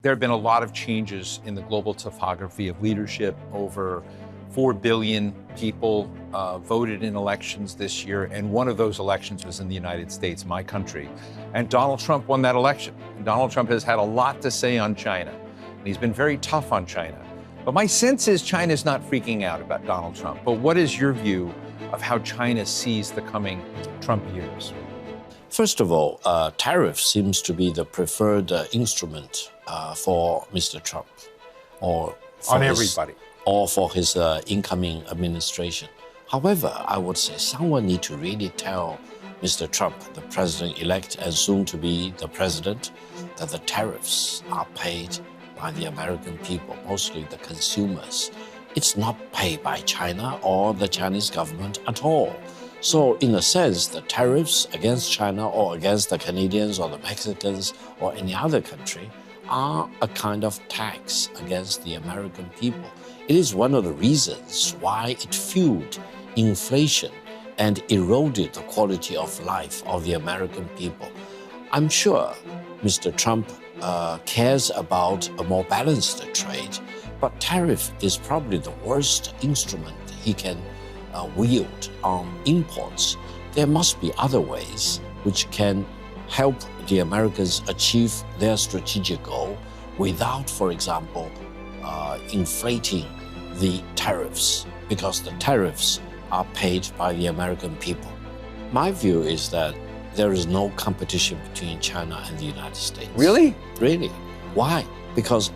There have been a lot of changes in the global topography of leadership. Over 4 billion people voted in elections this year, and one of those elections was in the United States, my country. And Donald Trump won that election. And Donald Trump has had a lot to say on China, and he's been very tough on China. But my sense is China's not freaking out about Donald Trump. But what is your view of how China sees the coming Trump years? First of all, tariff seems to be the preferred instrument for Mr. Trump, or for on everybody, or for his incoming administration. However, I would say someone need to really tell Mr. Trump, the president-elect and soon to be the president, that the tariffs are paid by the American people, mostly the consumers. It's not paid by China or the Chinese government at all. So in a sense, the tariffs against China or against the Canadians or the Mexicans or any other country are a kind of tax against the American people. It is one of the reasons why it fueled inflation and eroded the quality of life of the American people. I'm sure Mr. Trump cares about a more balanced trade, but tariff is probably the worst instrument he can wield on imports. There must be other ways which can help the Americans achieve their strategic goal without, for example, inflating the tariffs, because the tariffs are paid by the American people. My view is that there is no competition between China and the United States. Really? Really. Why? Because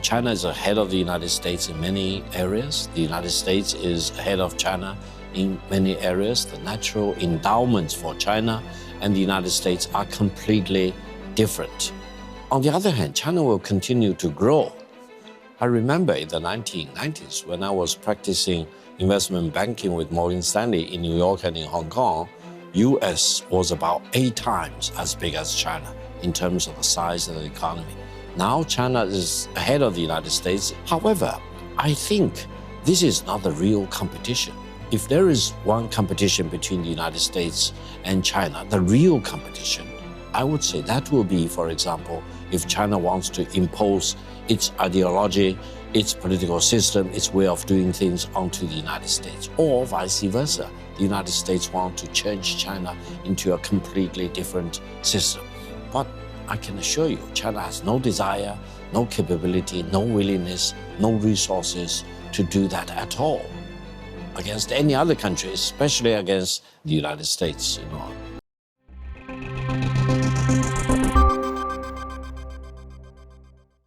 China is ahead of the United States in many areas. The United States is ahead of China in many areas. The natural endowments for China and the United States are completely different. On the other hand, China will continue to grow. I remember in the 1990s when I was practicing investment banking with Morgan Stanley in New York and in Hong Kong, US was about 8 times as big as China in terms of the size of the economy. Now China is ahead of the United States. However, I think this is not the real competition. If there is one competition between the United States and China, the real competition, I would say that will be, for example, if China wants to impose its ideology, its political system, its way of doing things onto the United States, or vice versa. The United States wants to change China into a completely different system. But I can assure you, China has no desire, no capability, no willingness, no resources to do that at all against any other country, especially against the United States.